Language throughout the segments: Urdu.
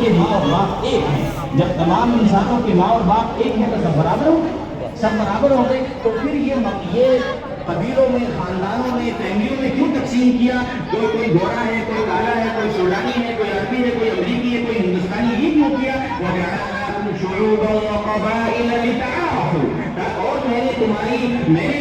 کے ماں اور باپ ایک ہیں، جب تمام انسانوں کے ماں اور باپ ایک ہیں تو سب برابر ہو گئے، سب برابر ہو گئے، تو پھر یہ قبیلوں میں، خاندانوں میں، فیملیوں میں کیوں تقسیم کیا؟ کوئی گورا ہے، کوئی کالا ہے، کوئی سوڈانی ہے، کوئی عربی ہے، کوئی امریکی ہے، کوئی ہندوستانی، یہ کیوں کیا؟ شعوبا وقبائل لتعارفوا، اور میں نے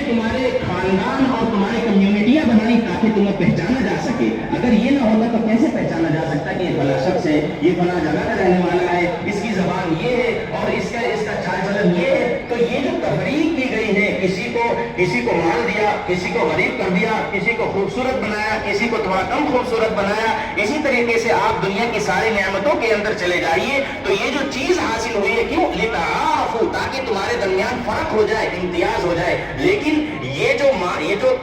تمہارے خاندان اور تمہارے کمیونٹیاں بنائی تاکہ تمہیں پہچانا جا سکے۔ اگر یہ نہ ہوتا تو کیسے پہچانا جا سکتا کہ یہ فلاں شخص ہے، یہ فلاں جگہ کا رہنے والا ہے، اس کی زبان یہ ہے اور اس کا چال چلن یہ ہے؟ تو یہ جو تفریق کی گئی ہے، کسی کو مال دیا، کسی کو غریب کر دیا، کسی کو خوبصورت بنایا، کسی کو تھوڑا کم خوبصورت بنایا، اسی طریقے سے آپ دنیا کی ساری نعمتوں کے اندر چلے جائیے تو یہ جو چیز حاصل ہوئی ہے، کیوں؟ لتعارفوا، تاکہ تمہارے درمیان فرق ہو جائے، امتیاز ہو جائے۔ لیکن یہ جو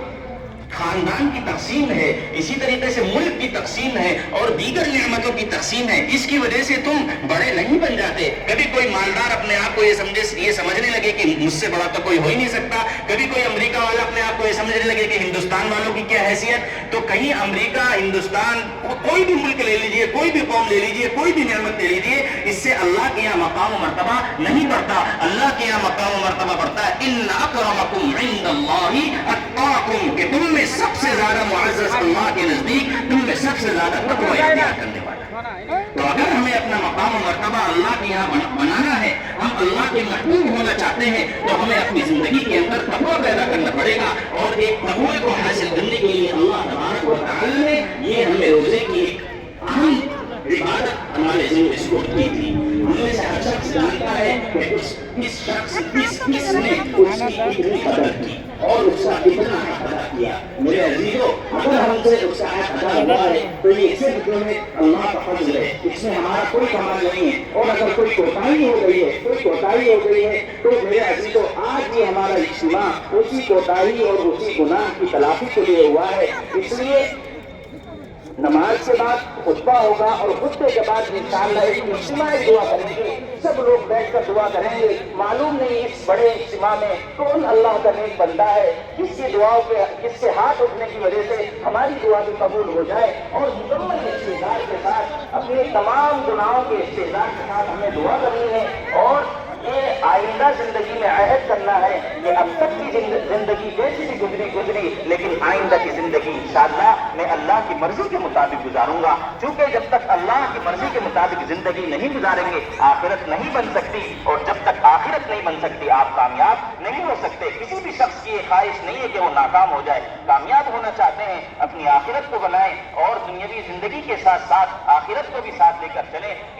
خاندان کی تقسیم ہے، اسی طریقے سے ملک کی تقسیم ہے اور دیگر نعمتوں کی تقسیم ہے، اس کی وجہ سے تم بڑے نہیں بن جاتے۔ کبھی کوئی مالدار اپنے آپ کو یہ سمجھنے لگے کہ مجھ سے بڑا تو کوئی ہو ہی نہیں سکتا، کبھی کوئی امریکہ والا اپنے آپ کو یہ سمجھنے لگے کہ ہندوستان والوں کی کیا حیثیت، تو کہیں امریکہ، ہندوستان، کوئی بھی ملک لے لیجئے، کوئی بھی قوم لے لیجئے، کوئی بھی نعمت لے لیجئے، اس سے اللہ کے یہاں مقام و مرتبہ نہیں بڑھتا۔ اللہ کے یہاں مقام و مرتبہ بڑھتا ہے ان اکرمکم عند اللہ اتقاکم، کہ تم میں سب سے زیادہ معزز اللہ کے نزدیک، تم میں سب سے زیادہ تقوی اختیار کرنے والا ہے۔ تو اگر ہمیں اپنا مقام و مرتبہ اللہ کے یہاں بنانا ہے، ہم اللہ کے محبوب ہونا چاہتے ہیں، تو ہمیں اپنی زندگی کے اندر تقوی پیدا کرنا پڑے گا، اور ایک تقوی کو حاصل کرنے کے لیے اللہ تبارک و تعالی نے یہ ہمیں روزے کی ایک اہم عبادت ہمارے ذمہ سپرد کی تھی۔ ہم میں سے ہر شخص جانتا ہے کہ کس شخص کس نے اس کی کتنی قدر کی اور اس کا کتنا حق ادا کیا۔ میرے عزیزو، اگر ہم سے اس کا حق ادا ہوا ہے تو یہ صرف اللہ کا فضل ہے، اس میں ہمارا کوئی کمال نہیں ہے، اور اگر کوئی کوتاہی ہو گئی ہے تو میرے عزیزو، آج بھی ہمارا اجتماع اسی کوتاہی اور اسی گناہ کی تلافی کے لیے ہوا ہے۔ اس لیے نماز کے بعد خطبہ ہوگا اور خطبے کے بعد انشاءاللہ ایک اجتماعی دعا کریں گے، سب لوگ بیٹھ کر دعا کریں گے۔ معلوم نہیں اس بڑے اجتماع میں کون اللہ کا نیک بندہ ہے جس کی دعاؤں کے، کس سے ہاتھ اٹھنے کی وجہ سے ہماری دعا بھی قبول ہو جائے، اور مکمل استعداد کے ساتھ اپنے تمام گناہوں کے استعداد کے ساتھ ہمیں دعا کرنی ہے، اور یہ آئندہ زندگی میں عہد کرنا ہے کہ اب تک کی زندگی جیسی بھی گزری لیکن آئندہ کی زندگی انشاءاللہ میں اللہ کی مرضی کے مطابق گزاروں گا، چونکہ جب تک اللہ کی مرضی کے مطابق زندگی نہیں گزاریں گے آخرت نہیں بن سکتی، اور جب تک آخرت نہیں بن سکتی آپ کامیاب نہیں ہو سکتے۔ کسی بھی شخص کی یہ خواہش نہیں ہے کہ وہ ناکام ہو جائے، کامیاب ہونا چاہتے ہیں اپنی آخرت کو بنائیں، اور دنیاوی زندگی کے ساتھ ساتھ آخرت کو بھی ساتھ لے کر